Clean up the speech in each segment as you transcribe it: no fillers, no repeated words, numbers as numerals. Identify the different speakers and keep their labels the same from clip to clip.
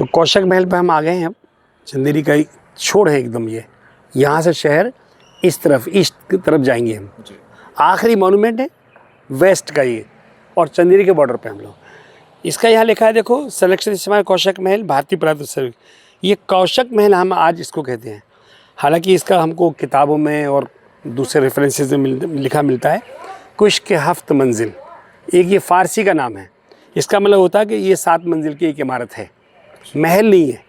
Speaker 1: तो कौशक महल पे हम आ गए हैं। अब चंदेरी का छोड़ है एकदम ये, यहाँ से शहर इस तरफ ईस्ट की तरफ जाएंगे हम। आखिरी मॉन्यूमेंट है वेस्ट का ये, और चंदेरी के बॉर्डर पे हम लोग। इसका यहाँ लिखा है देखो, संरक्षित स्मारक कौशक महल भारतीय पुरातत्व सर्वे। ये कौशक महल हम आज इसको कहते हैं। हालांकि इसका हमको किताबों में और दूसरे रेफरेंसेस में लिखा मिलता है कुश्क हफ्त मंजिल। एक ये फ़ारसी का नाम है। इसका मतलब होता है कि ये 7 मंजिल की एक इमारत है, महल नहीं है,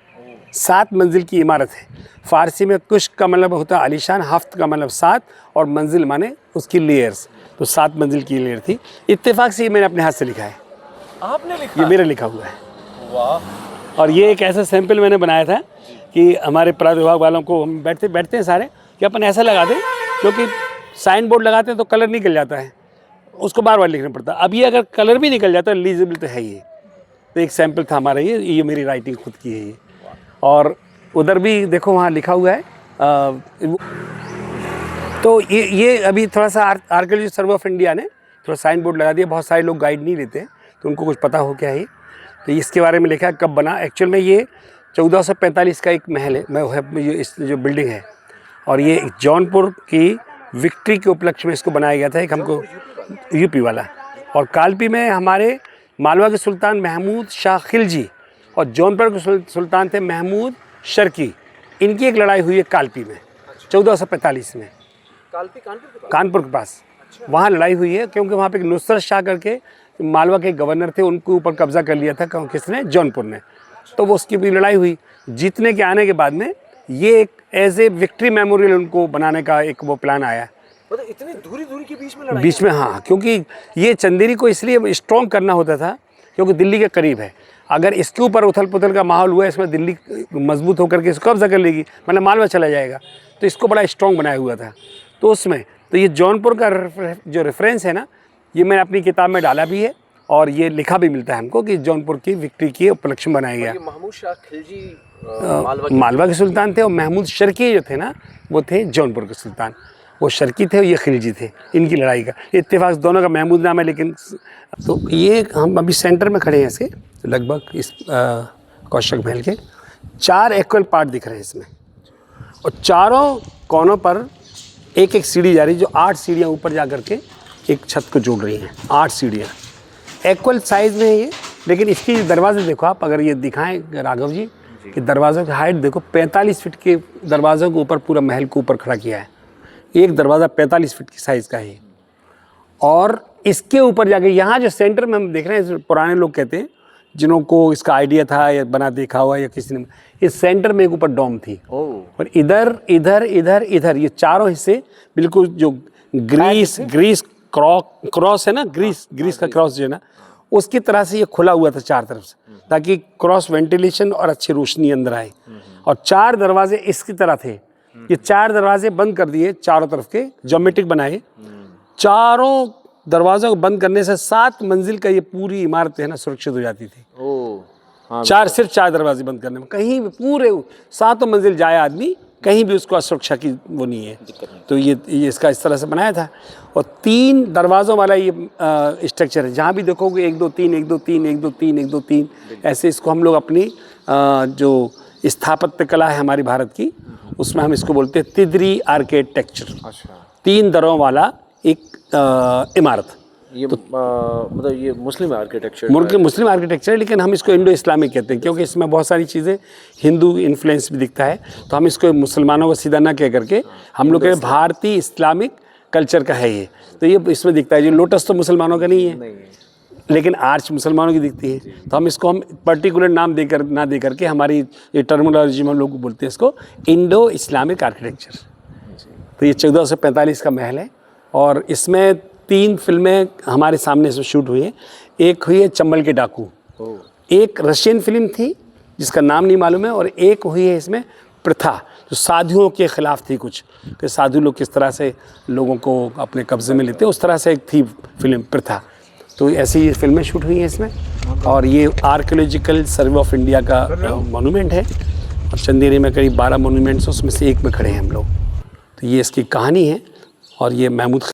Speaker 1: 7 मंजिल की इमारत है। फ़ारसी में कुश्क का मतलब होता है आलीशान, हफ्त का मतलब 7, और मंजिल माने उसकी लेयर्स। तो 7 मंजिल की लेयर थी। इत्तेफाक से ये मैंने अपने हाथ से लिखा है।
Speaker 2: आपने लिखा? ये
Speaker 1: मेरा लिखा हुआ है।
Speaker 2: वाह।
Speaker 1: और ये एक ऐसा सैंपल मैंने बनाया था कि हमारे पुरातत्व विभाग वालों को, हम बैठते हैं सारे कि अपन ऐसा लगा दें, क्योंकि साइन बोर्ड लगाते हैं तो कलर निकल जाता है, उसको बार बार लिखना पड़ता है। अब ये अगर कलर भी निकल जाता है लीजिबल तो है ये। तो एक सैंपल था हमारा ये मेरी राइटिंग खुद की है ये। और उधर भी देखो वहाँ लिखा हुआ है। तो ये अभी थोड़ा सा आर्कियोलॉजी सर्वे ऑफ इंडिया ने थोड़ा साइन बोर्ड लगा दिया। बहुत सारे लोग गाइड नहीं लेते तो उनको कुछ पता हो क्या है। तो इसके बारे में लिखा है कब बना। एक्चुअल में ये 1445 का एक महल है, इस जो बिल्डिंग है, और ये जौनपुर की विक्ट्री के उपलक्ष्य में इसको बनाया गया था। एक हमको यूपी वाला। और कालपी में हमारे मालवा के सुल्तान महमूद शाह खिलजी और जौनपुर के सुल्तान थे महमूद शर्की। इनकी एक लड़ाई हुई है कालपी में 1445 में।
Speaker 2: कालपी
Speaker 1: कानपुर के पास वहाँ लड़ाई हुई है, क्योंकि वहाँ पे एक नुसरत शाह करके मालवा के गवर्नर थे, उनके ऊपर कब्जा कर लिया था किसने, जौनपुर ने। तो वो उसकी भी लड़ाई हुई। जीतने के आने के बाद में ये एक एज ए विक्ट्री मेमोरियल उनको बनाने का एक वो प्लान आया।
Speaker 2: मतलब इतनी दूरी के बीच में लड़ाई?
Speaker 1: बीच में, हाँ, क्योंकि ये चंदेरी को इसलिए स्ट्रॉन्ग करना होता था क्योंकि दिल्ली के करीब है। अगर इसके ऊपर उथल पुथल का माहौल हुआ, इसमें दिल्ली मजबूत होकर के इसको कब्जा कर लेगी, मतलब मालवा चला जाएगा। तो इसको बड़ा स्ट्रॉन्ग बनाया हुआ था। तो उसमें तो ये जौनपुर का जो रेफरेंस है ना, ये मैंने अपनी किताब में डाला भी है, और ये लिखा भी मिलता है हमको कि जौनपुर की विक्ट्री के उपलक्ष्य में बनाया गया।
Speaker 2: महमूद शाह खिलजी
Speaker 1: मालवा के सुल्तान थे, और महमूद शर्की जो थे ना, वो थे जौनपुर के सुल्तान। वो शर्की थे और ये खिलजी थे। इनकी लड़ाई का इत्तेफाक दोनों का महमूद नाम है। लेकिन तो ये हम अभी सेंटर में खड़े हैं इसके, लगभग इस कौशक महल के 4 इक्वल पार्ट दिख रहे हैं इसमें, और चारों कोनों पर एक एक सीढ़ी जा रही है, जो 8 सीढ़ियाँ ऊपर जा करके एक छत को जोड़ रही हैं। 8 सीढ़ियाँ इक्वल साइज़ में है ये। लेकिन इसकी दरवाजे देखो आप, अगर ये दिखाएं राघव जी कि दरवाज़ों की हाइट देखो, 45 फीट के दरवाज़ों के ऊपर पूरा महल को ऊपर खड़ा किया है। एक दरवाज़ा 45 फीट की साइज़ का है। और इसके ऊपर जाके यहाँ जो सेंटर में हम देख रहे हैं, पुराने लोग कहते हैं जिनको इसका आइडिया था या बना देखा हुआ या किसी ने, इस सेंटर में एक ऊपर डोम थी। और इधर इधर इधर इधर ये चारों हिस्से बिल्कुल जो ग्रीस क्रॉस है ना, ग्रीस का क्रॉस जो है ना, उसकी तरह से ये खुला हुआ था 4 तरफ से, ताकि क्रॉस वेंटिलेशन और अच्छी रोशनी अंदर आए। और 4 दरवाजे इसकी तरह थे। ये 4 दरवाजे बंद कर दिए चारों तरफ के, ज्योमेट्रिक बनाए। चारों दरवाजों को बंद करने से 7 मंजिल का ये पूरी इमारत है ना सुरक्षित हो जाती थी। सिर्फ 4 दरवाजे बंद करने में, कहीं भी पूरे 7 मंजिल जाए आदमी, कहीं भी उसको असुरक्षा की वो नहीं है। तो ये इसका इस तरह से बनाया था। और 3 दरवाज़ों वाला ये स्ट्रक्चर है। जहाँ भी देखोगे 1 2 3 1 2 3 1 2 3 1 2 3 ऐसे इसको हम लोग अपनी जो स्थापत्य कला है हमारी भारत की, उसमें हम इसको बोलते हैं तिदरी आर्किटेक्चर। 3 दरों वाला एक इमारत।
Speaker 2: ये तो मतलब ये मुस्लिम आर्किटेक्चर,
Speaker 1: मुस्लिम आर्किटेक्चर है, लेकिन हम इसको इंडो इस्लामिक कहते हैं, क्योंकि इसमें बहुत सारी चीज़ें हिंदू इन्फ्लुएंस भी दिखता है। तो हम इसको मुसलमानों को सीधा ना कह करके हम लोग के भारतीय इस्लामिक कल्चर का है ये। तो ये इसमें दिखता है। जो लोटस तो मुसलमानों का नहीं है, लेकिन आर्च मुसलमानों की दिखती है। तो हम इसको पर्टिकुलर नाम देकर ना दे करके हमारी ये टर्मिनोलॉजी में हम लोग बोलते हैं इसको इंडो इस्लामिक आर्किटेक्चर। तो ये 1445 का महल है, और इसमें 3 फिल्में हमारे सामने से शूट हुई है। एक हुई है चंबल के डाकू, एक रशियन फिल्म थी जिसका नाम नहीं मालूम है, और एक हुई है इसमें प्रथा, जो साधुओं के ख़िलाफ़ थी कुछ, कि साधु लोग किस तरह से लोगों को अपने कब्ज़े में लेते हैं, उस तरह से एक थी फिल्म प्रथा। तो ऐसी फिल्में शूट हुई हैं इसमें। और ये आर्कियोलॉजिकल सर्वे ऑफ इंडिया का मॉन्यूमेंट है, और चंदेरी में करीब 12 मॉन्यूमेंट्स उसमें से एक में खड़े हैं हम लोग। तो ये इसकी कहानी है। और ये महमूद